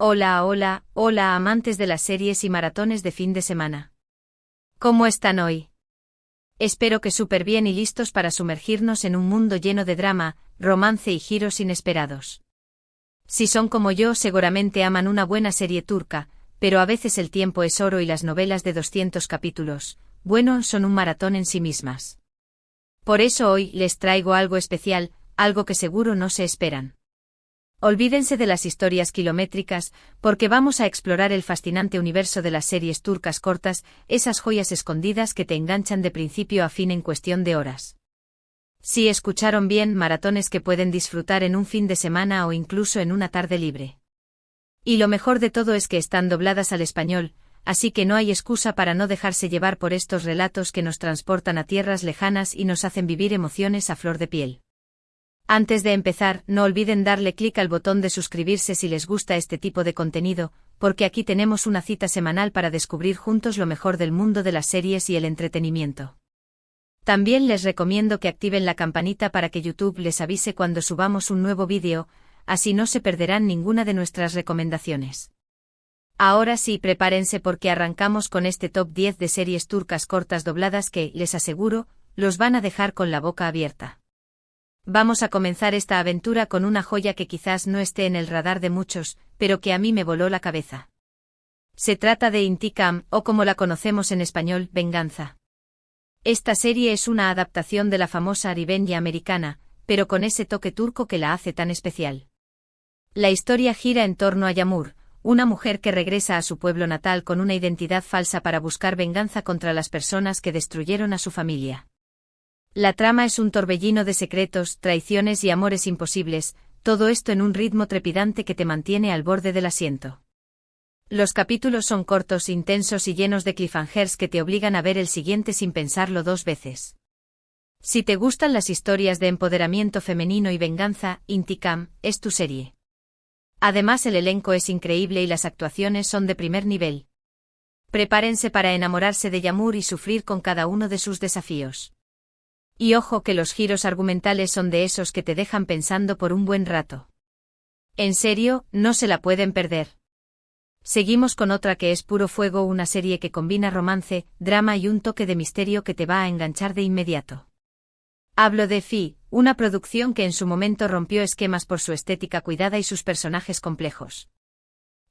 Hola, hola, hola amantes de las series y maratones de fin de semana. ¿Cómo están hoy? Espero que súper bien y listos para sumergirnos en un mundo lleno de drama, romance y giros inesperados. Si son como yo, seguramente aman una buena serie turca, pero a veces el tiempo es oro y las novelas de 200 capítulos, bueno, son un maratón en sí mismas. Por eso hoy les traigo algo especial, algo que seguro no se esperan. Olvídense de las historias kilométricas, porque vamos a explorar el fascinante universo de las series turcas cortas, esas joyas escondidas que te enganchan de principio a fin en cuestión de horas. Sí, escucharon bien, maratones que pueden disfrutar en un fin de semana o incluso en una tarde libre. Y lo mejor de todo es que están dobladas al español, así que no hay excusa para no dejarse llevar por estos relatos que nos transportan a tierras lejanas y nos hacen vivir emociones a flor de piel. Antes de empezar, no olviden darle clic al botón de suscribirse si les gusta este tipo de contenido, porque aquí tenemos una cita semanal para descubrir juntos lo mejor del mundo de las series y el entretenimiento. También les recomiendo que activen la campanita para que YouTube les avise cuando subamos un nuevo vídeo, así no se perderán ninguna de nuestras recomendaciones. Ahora sí, prepárense porque arrancamos con este top 10 de series turcas cortas dobladas que, les aseguro, los van a dejar con la boca abierta. Vamos a comenzar esta aventura con una joya que quizás no esté en el radar de muchos, pero que a mí me voló la cabeza. Se trata de Intikam, o como la conocemos en español, Venganza. Esta serie es una adaptación de la famosa Rivenge americana, pero con ese toque turco que la hace tan especial. La historia gira en torno a Yağmur, una mujer que regresa a su pueblo natal con una identidad falsa para buscar venganza contra las personas que destruyeron a su familia. La trama es un torbellino de secretos, traiciones y amores imposibles, todo esto en un ritmo trepidante que te mantiene al borde del asiento. Los capítulos son cortos, intensos y llenos de cliffhangers que te obligan a ver el siguiente sin pensarlo dos veces. Si te gustan las historias de empoderamiento femenino y venganza, Intikam es tu serie. Además, el elenco es increíble y las actuaciones son de primer nivel. Prepárense para enamorarse de Yağmur y sufrir con cada uno de sus desafíos. Y ojo que los giros argumentales son de esos que te dejan pensando por un buen rato. En serio, no se la pueden perder. Seguimos con otra que es puro fuego, una serie que combina romance, drama y un toque de misterio que te va a enganchar de inmediato. Hablo de Fi, una producción que en su momento rompió esquemas por su estética cuidada y sus personajes complejos.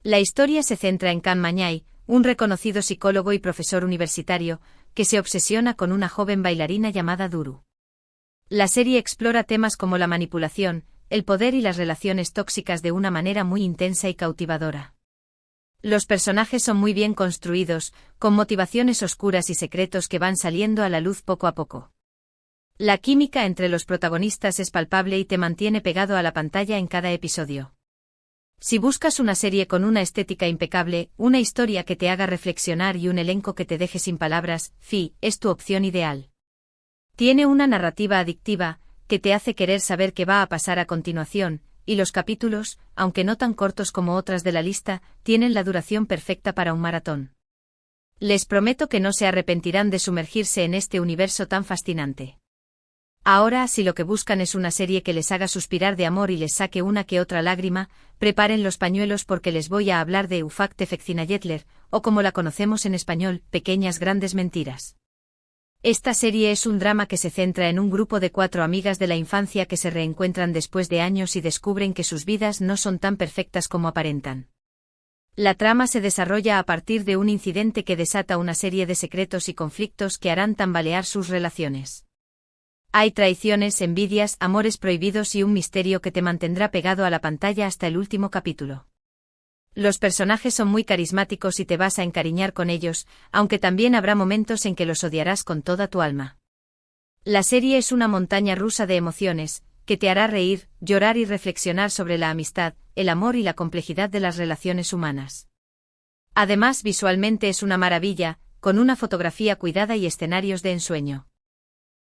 La historia se centra en Can Mañay, un reconocido psicólogo y profesor universitario, que se obsesiona con una joven bailarina llamada Duru. La serie explora temas como la manipulación, el poder y las relaciones tóxicas de una manera muy intensa y cautivadora. Los personajes son muy bien construidos, con motivaciones oscuras y secretos que van saliendo a la luz poco a poco. La química entre los protagonistas es palpable y te mantiene pegado a la pantalla en cada episodio. Si buscas una serie con una estética impecable, una historia que te haga reflexionar y un elenco que te deje sin palabras, Fi es tu opción ideal. Tiene una narrativa adictiva, que te hace querer saber qué va a pasar a continuación, y los capítulos, aunque no tan cortos como otras de la lista, tienen la duración perfecta para un maratón. Les prometo que no se arrepentirán de sumergirse en este universo tan fascinante. Ahora, si lo que buscan es una serie que les haga suspirar de amor y les saque una que otra lágrima, preparen los pañuelos porque les voy a hablar de Ufak Tefek Cinayetler, o como la conocemos en español, Pequeñas Grandes Mentiras. Esta serie es un drama que se centra en un grupo de 4 amigas de la infancia que se reencuentran después de años y descubren que sus vidas no son tan perfectas como aparentan. La trama se desarrolla a partir de un incidente que desata una serie de secretos y conflictos que harán tambalear sus relaciones. Hay traiciones, envidias, amores prohibidos y un misterio que te mantendrá pegado a la pantalla hasta el último capítulo. Los personajes son muy carismáticos y te vas a encariñar con ellos, aunque también habrá momentos en que los odiarás con toda tu alma. La serie es una montaña rusa de emociones, que te hará reír, llorar y reflexionar sobre la amistad, el amor y la complejidad de las relaciones humanas. Además, visualmente es una maravilla, con una fotografía cuidada y escenarios de ensueño.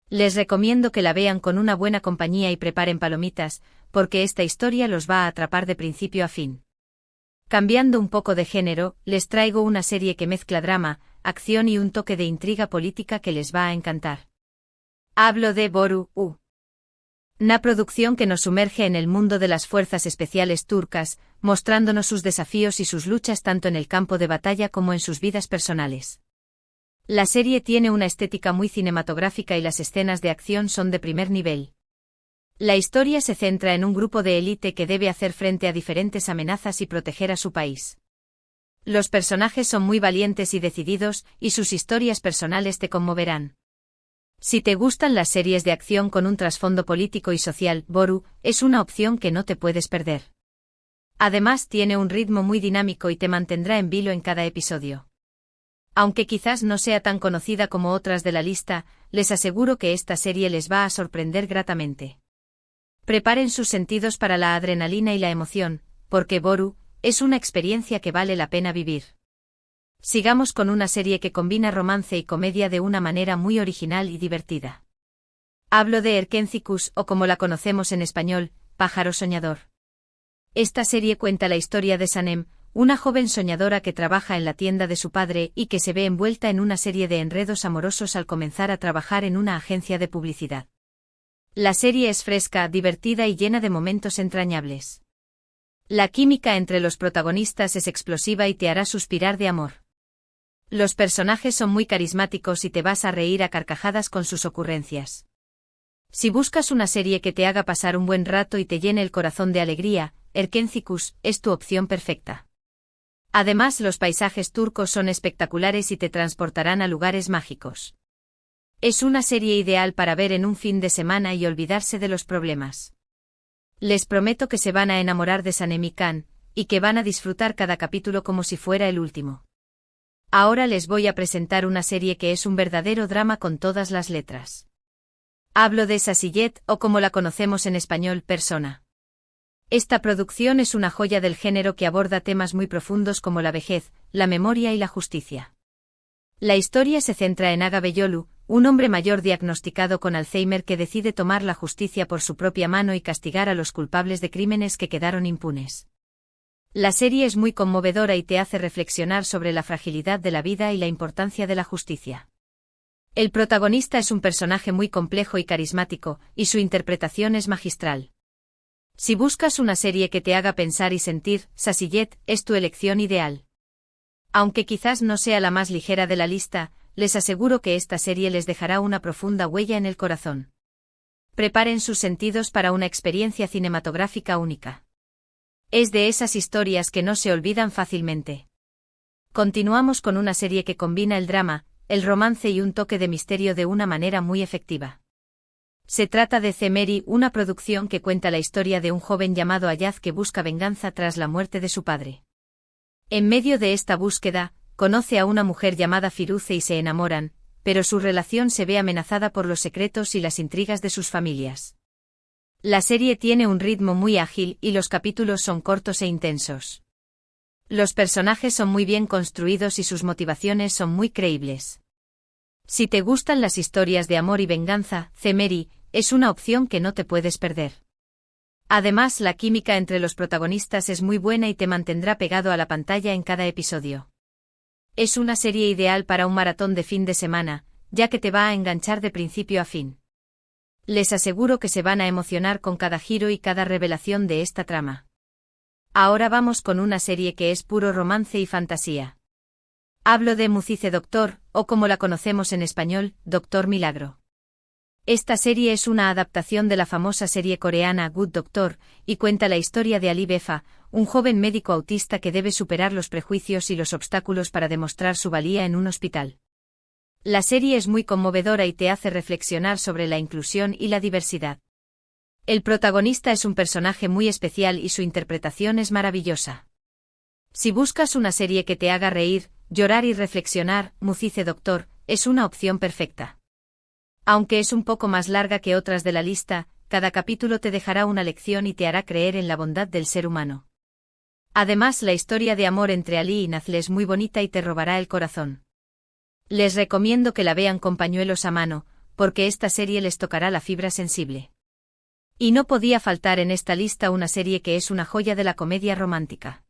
Les recomiendo que la vean con una buena compañía y preparen palomitas, porque esta historia los va a atrapar de principio a fin. Cambiando un poco de género, les traigo una serie que mezcla drama, acción y un toque de intriga política que les va a encantar. Hablo de Boru U. Una producción que nos sumerge en el mundo de las fuerzas especiales turcas, mostrándonos sus desafíos y sus luchas tanto en el campo de batalla como en sus vidas personales. La serie tiene una estética muy cinematográfica y las escenas de acción son de primer nivel. La historia se centra en un grupo de élite que debe hacer frente a diferentes amenazas y proteger a su país. Los personajes son muy valientes y decididos, y sus historias personales te conmoverán. Si te gustan las series de acción con un trasfondo político y social, Boru es una opción que no te puedes perder. Además tiene un ritmo muy dinámico y te mantendrá en vilo en cada episodio. Aunque quizás no sea tan conocida como otras de la lista, les aseguro que esta serie les va a sorprender gratamente. Preparen sus sentidos para la adrenalina y la emoción, porque Boru es una experiencia que vale la pena vivir. Sigamos con una serie que combina romance y comedia de una manera muy original y divertida. Hablo de Erkencikus, o como la conocemos en español, Pájaro Soñador. Esta serie cuenta la historia de Sanem, una joven soñadora que trabaja en la tienda de su padre y que se ve envuelta en una serie de enredos amorosos al comenzar a trabajar en una agencia de publicidad. La serie es fresca, divertida y llena de momentos entrañables. La química entre los protagonistas es explosiva y te hará suspirar de amor. Los personajes son muy carismáticos y te vas a reír a carcajadas con sus ocurrencias. Si buscas una serie que te haga pasar un buen rato y te llene el corazón de alegría, Erkencikus es tu opción perfecta. Además, los paisajes turcos son espectaculares y te transportarán a lugares mágicos. Es una serie ideal para ver en un fin de semana y olvidarse de los problemas. Les prometo que se van a enamorar de Sanem y Can, y que van a disfrutar cada capítulo como si fuera el último. Ahora les voy a presentar una serie que es un verdadero drama con todas las letras. Hablo de Sasiyet, o como la conocemos en español, Persona. Esta producción es una joya del género que aborda temas muy profundos como la vejez, la memoria y la justicia. La historia se centra en Aga Beyolu, un hombre mayor diagnosticado con Alzheimer que decide tomar la justicia por su propia mano y castigar a los culpables de crímenes que quedaron impunes. La serie es muy conmovedora y te hace reflexionar sobre la fragilidad de la vida y la importancia de la justicia. El protagonista es un personaje muy complejo y carismático, y su interpretación es magistral. Si buscas una serie que te haga pensar y sentir, Sasiyet es tu elección ideal. Aunque quizás no sea la más ligera de la lista, les aseguro que esta serie les dejará una profunda huella en el corazón. Preparen sus sentidos para una experiencia cinematográfica única. Es de esas historias que no se olvidan fácilmente. Continuamos con una serie que combina el drama, el romance y un toque de misterio de una manera muy efectiva. Se trata de Zemeri, una producción que cuenta la historia de un joven llamado Ayaz que busca venganza tras la muerte de su padre. En medio de esta búsqueda, conoce a una mujer llamada Firuze y se enamoran, pero su relación se ve amenazada por los secretos y las intrigas de sus familias. La serie tiene un ritmo muy ágil y los capítulos son cortos e intensos. Los personajes son muy bien construidos y sus motivaciones son muy creíbles. Si te gustan las historias de amor y venganza, Zemeri es una opción que no te puedes perder. Además, la química entre los protagonistas es muy buena y te mantendrá pegado a la pantalla en cada episodio. Es una serie ideal para un maratón de fin de semana, ya que te va a enganchar de principio a fin. Les aseguro que se van a emocionar con cada giro y cada revelación de esta trama. Ahora vamos con una serie que es puro romance y fantasía. Hablo de Mucize Doctor, o como la conocemos en español, Doctor Milagro. Esta serie es una adaptación de la famosa serie coreana Good Doctor, y cuenta la historia de Ali Befa, un joven médico autista que debe superar los prejuicios y los obstáculos para demostrar su valía en un hospital. La serie es muy conmovedora y te hace reflexionar sobre la inclusión y la diversidad. El protagonista es un personaje muy especial y su interpretación es maravillosa. Si buscas una serie que te haga reír, llorar y reflexionar, Mucize Doctor es una opción perfecta. Aunque es un poco más larga que otras de la lista, cada capítulo te dejará una lección y te hará creer en la bondad del ser humano. Además, la historia de amor entre Ali y Nazle es muy bonita y te robará el corazón. Les recomiendo que la vean con pañuelos a mano, porque esta serie les tocará la fibra sensible. Y no podía faltar en esta lista una serie que es una joya de la comedia romántica.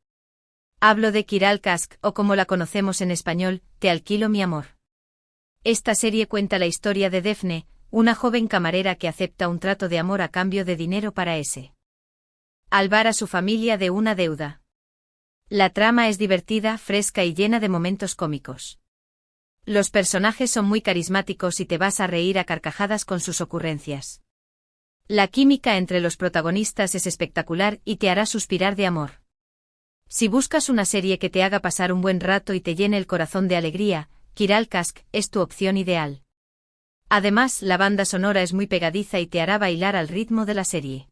Hablo de Kiral Kask, o como la conocemos en español, Te alquilo mi amor. Esta serie cuenta la historia de Defne, una joven camarera que acepta un trato de amor a cambio de dinero para salvar a su familia de una deuda. La trama es divertida, fresca y llena de momentos cómicos. Los personajes son muy carismáticos y te vas a reír a carcajadas con sus ocurrencias. La química entre los protagonistas es espectacular y te hará suspirar de amor. Si buscas una serie que te haga pasar un buen rato y te llene el corazón de alegría, Kiral Kask es tu opción ideal. Además, la banda sonora es muy pegadiza y te hará bailar al ritmo de la serie.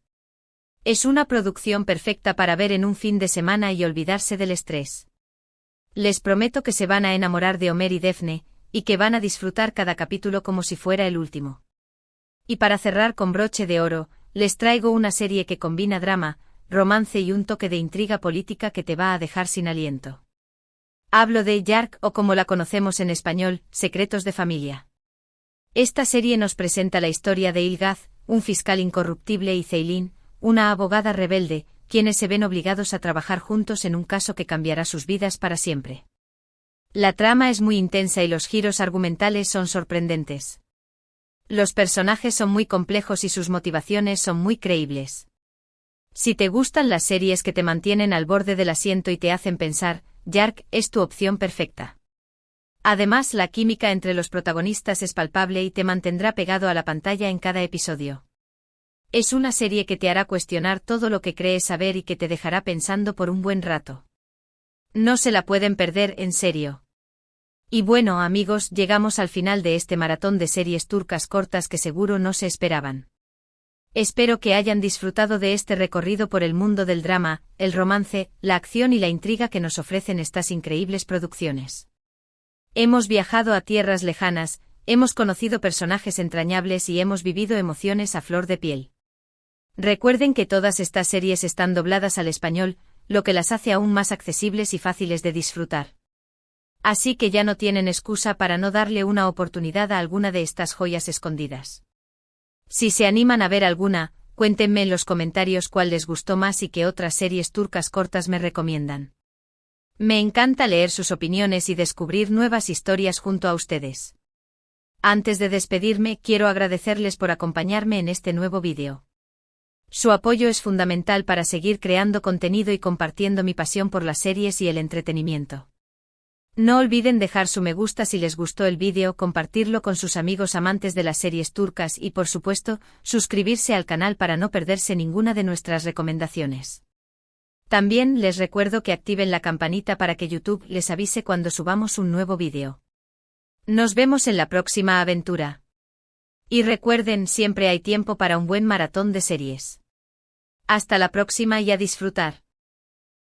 Es una producción perfecta para ver en un fin de semana y olvidarse del estrés. Les prometo que se van a enamorar de Homer y Daphne, y que van a disfrutar cada capítulo como si fuera el último. Y para cerrar con broche de oro, les traigo una serie que combina drama, romance y un toque de intriga política que te va a dejar sin aliento. Hablo de Yark, o como la conocemos en español, Secretos de Familia. Esta serie nos presenta la historia de Ilgaz, un fiscal incorruptible, y Ceylin, una abogada rebelde, quienes se ven obligados a trabajar juntos en un caso que cambiará sus vidas para siempre. La trama es muy intensa y los giros argumentales son sorprendentes. Los personajes son muy complejos y sus motivaciones son muy creíbles. Si te gustan las series que te mantienen al borde del asiento y te hacen pensar, Yark es tu opción perfecta. Además, la química entre los protagonistas es palpable y te mantendrá pegado a la pantalla en cada episodio. Es una serie que te hará cuestionar todo lo que crees saber y que te dejará pensando por un buen rato. No se la pueden perder, en serio. Y bueno, amigos, llegamos al final de este maratón de series turcas cortas que seguro no se esperaban. Espero que hayan disfrutado de este recorrido por el mundo del drama, el romance, la acción y la intriga que nos ofrecen estas increíbles producciones. Hemos viajado a tierras lejanas, hemos conocido personajes entrañables y hemos vivido emociones a flor de piel. Recuerden que todas estas series están dobladas al español, lo que las hace aún más accesibles y fáciles de disfrutar. Así que ya no tienen excusa para no darle una oportunidad a alguna de estas joyas escondidas. Si se animan a ver alguna, cuéntenme en los comentarios cuál les gustó más y qué otras series turcas cortas me recomiendan. Me encanta leer sus opiniones y descubrir nuevas historias junto a ustedes. Antes de despedirme, quiero agradecerles por acompañarme en este nuevo vídeo. Su apoyo es fundamental para seguir creando contenido y compartiendo mi pasión por las series y el entretenimiento. No olviden dejar su me gusta si les gustó el vídeo, compartirlo con sus amigos amantes de las series turcas y, por supuesto, suscribirse al canal para no perderse ninguna de nuestras recomendaciones. También les recuerdo que activen la campanita para que YouTube les avise cuando subamos un nuevo vídeo. Nos vemos en la próxima aventura. Y recuerden, siempre hay tiempo para un buen maratón de series. Hasta la próxima y a disfrutar.